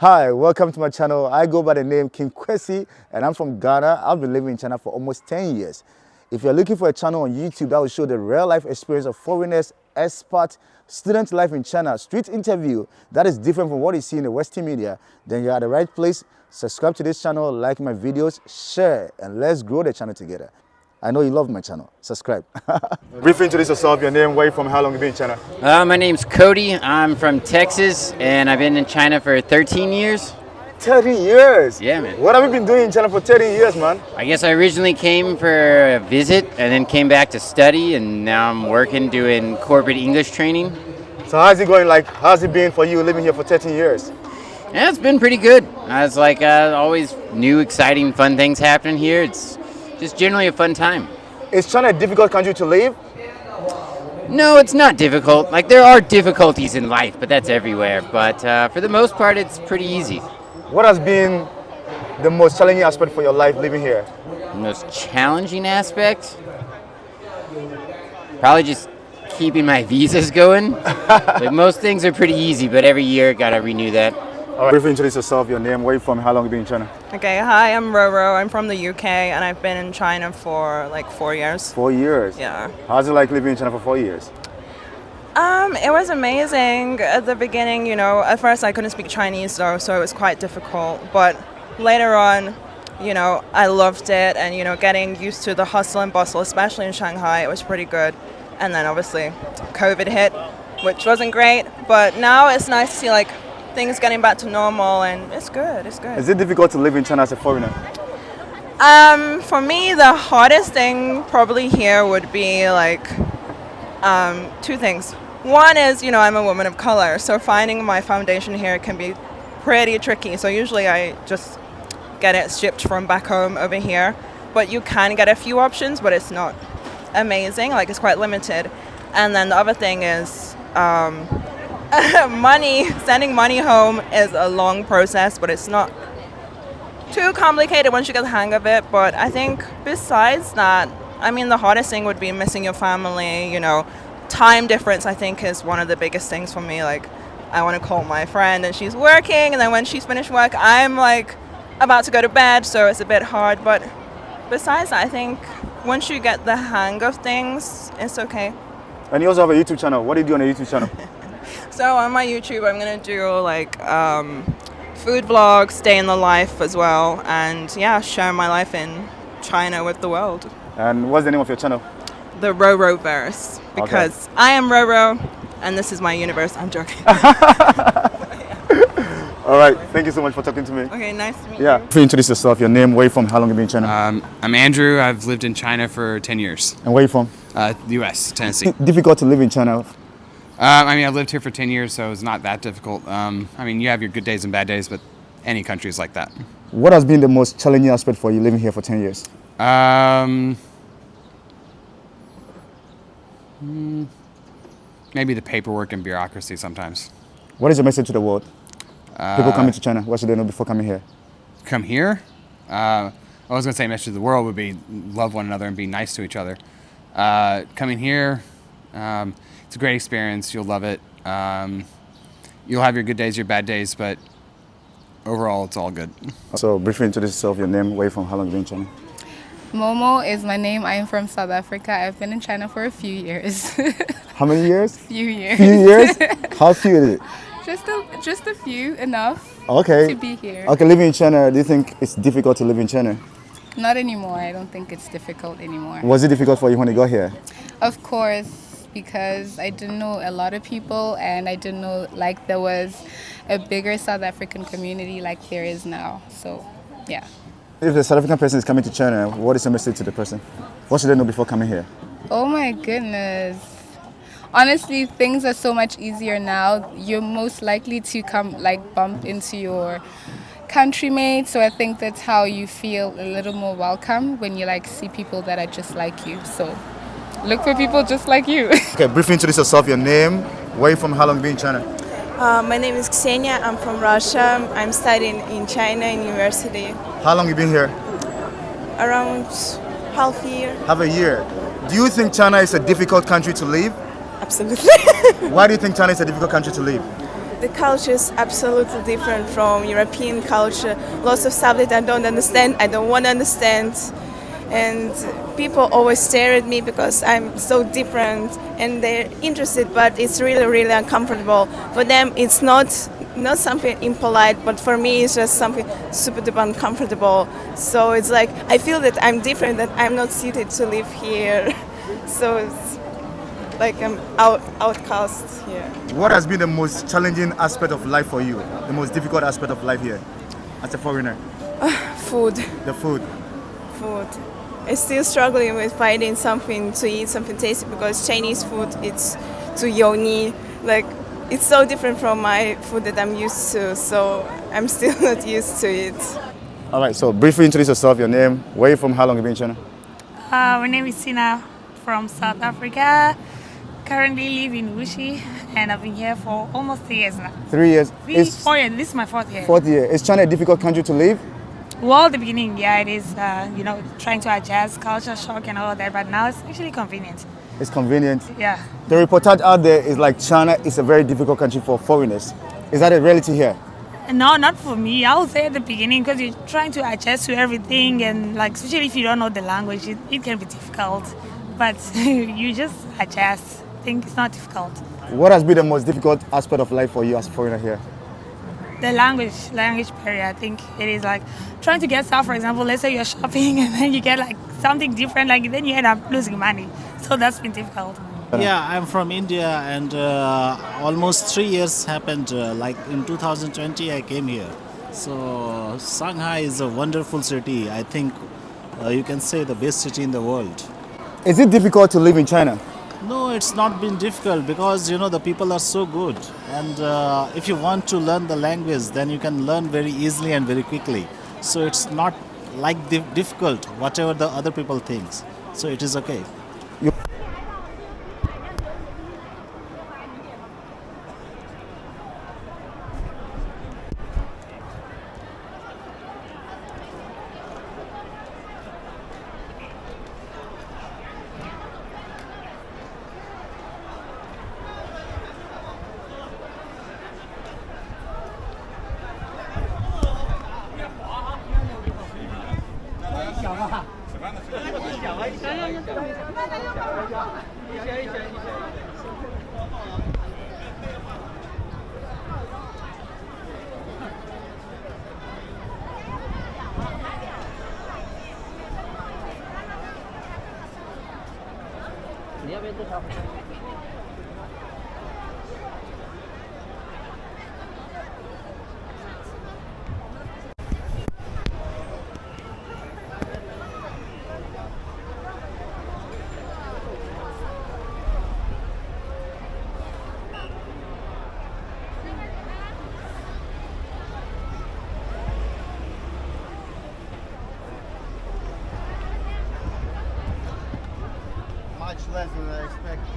Hi, welcome to my channel. I go by the name King Kwesi and I'm from Ghana. I've been living in China for almost 10 years. If you're looking for a channel on YouTube that will show the real life experience of foreigners, expats, student life in China, street interview that is different from what you see in the Western media, then you're at the right place. Subscribe to this channel, like my videos, share, and let's grow the channel together. I know you love my channel. Subscribe. Briefly introduce yourself, your name, where you from, how long you been in China? My name's Cody. I'm from Texas, and I've been in China for 13 years. 13 years? Yeah, man. What have you been doing in China for 13 years, man? I guess I originally came for a visit, and then came back to study, and now I'm working doing corporate English training. So how's it going? Like, how's it been for you living here for 13 years? Yeah, it's been pretty good. I was like, always new, exciting, fun things happening here. It's just generally a fun time. Is China a difficult country to live? No, it's not difficult. Like, there are difficulties in life, but that's everywhere. But for the most part, it's pretty easy. What has been the most challenging aspect for your life living here? The most challenging aspect? Probably just keeping my visas going. Like, most things are pretty easy, but every year, gotta renew that. All right. Briefly introduce yourself, your name, where you from, how long you been in China? Okay, hi, I'm Roro. I'm from the UK and I've been in China for like 4 years. 4 years? Yeah. How's it like living in China for 4 years? It was amazing at the beginning, you know. At first I couldn't speak Chinese though, so it was quite difficult. But later on, you know, I loved it and, you know, getting used to the hustle and bustle, especially in Shanghai, it was pretty good. And then obviously COVID hit, which wasn't great. But now it's nice to see like things getting back to normal and it's good. Is it difficult to live in China as a foreigner? For me, the hardest thing probably here would be like two things. One is, you know, I'm a woman of color, so finding my foundation here can be pretty tricky. So usually I just get it shipped from back home over here. But you can get a few options, but it's not amazing. Like, it's quite limited. And then the other thing is sending money home is a long process, but it's not too complicated once you get the hang of it. But I think besides that, I mean, the hardest thing would be missing your family, you know. Time difference, I think, is one of the biggest things for me. Like, I want to call my friend and she's working, and then when she's finished work, I'm like about to go to bed, so it's a bit hard. But besides that, I think once you get the hang of things, it's okay. And you also have a YouTube channel. What do you do on a YouTube channel? So on my YouTube, I'm gonna do like food vlogs, day in the life as well, and yeah, share my life in China with the world. And what's the name of your channel? The Roro-verse, because okay. I am Roro, and this is my universe. I'm joking. All right, thank you so much for talking to me. Okay, nice to meet you. Yeah. Please introduce yourself, your name, where you from, how long you been in China? I'm Andrew. I've lived in China for 10 years. And where you from? The U.S., Tennessee. Difficult to live in China? I mean, I've lived here for 10 years, so it's not that difficult. I mean, you have your good days and bad days, but any country is like that. What has been the most challenging aspect for you living here for 10 years? Maybe the paperwork and bureaucracy sometimes. What is your message to the world? People coming to China, what should they know before coming here? Come here? I was going to say message to the world would be love one another and be nice to each other. Coming here, it's a great experience. You'll love it. You'll have your good days, your bad days, but overall, it's all good. So briefly introduce yourself, your name, where you from, how long you been in China? Momo is my name. I am from South Africa. I've been in China for a few years. How many years? Few years. Few years? How few is it? Just a few, enough to be here. Okay, living in China, do you think it's difficult to live in China? Not anymore. I don't think it's difficult anymore. Was it difficult for you when you got here? Of course, because I didn't know a lot of people and I didn't know like there was a bigger South African community like there is now. So, yeah. If a South African person is coming to China, what is your message to the person? What should they know before coming here? Oh my goodness. Honestly, things are so much easier now. You're most likely to bump into your countrymates. So I think that's how you feel a little more welcome when you see people that are just like you. So look for people just like you. Okay, briefly introduce yourself, your name, where you from, how long you been in China? My name is Ksenia. I'm from Russia. I'm studying in China University. How long you been here? Around half a year. Half a year. Do you think China is a difficult country to live? Absolutely. Why do you think China is a difficult country to live? the culture is absolutely different from European culture. Lots of stuff that I don't understand, I don't want to understand. And people always stare at me because I'm so different and they're interested, but it's really, really uncomfortable. For them, it's not something impolite, but for me, it's just something super duper uncomfortable. So it's like, I feel that I'm different, that I'm not suited to live here. So it's like I'm outcast here. What has been the most challenging aspect of life for you? The most difficult aspect of life here as a foreigner? Food. The food. Food. I'm still struggling with finding something to eat, something tasty, because Chinese food, it's too yummy. Like, it's so different from my food that I'm used to, so I'm still not used to it. All right, so briefly introduce yourself, your name, where are you from, how long have you been in China? My name is Sina from South Africa. Currently live in Wuxi, and I've been here for almost 3 years now. 3 years. 4 years. This is my 4th year. 4th year. Is China a difficult country to live? Well, the beginning, yeah, it is. Trying to adjust, culture shock, and all of that. But now it's actually convenient. It's convenient. Yeah. The reportage out there is like China is a very difficult country for foreigners. Is that a reality here? No, not for me. I would say at the beginning, because you're trying to adjust to everything, and like especially if you don't know the language, it can be difficult. But you just adjust. I think it's not difficult. What has been the most difficult aspect of life for you as a foreigner here? The language barrier. I think it is like trying to get stuff. For example, let's say you're shopping and then you get like something different, like then you end up losing money. So that's been difficult. Yeah, I'm from India, and almost 3 years happened. Like in 2020, I came here. So Shanghai is a wonderful city. I think you can say the best city in the world. Is it difficult to live in China? No, it's not been difficult because the people are so good, and if you want to learn the language, then you can learn very easily and very quickly. So it's not like difficult, whatever the other people thinks. So it is okay. Much less than I expected.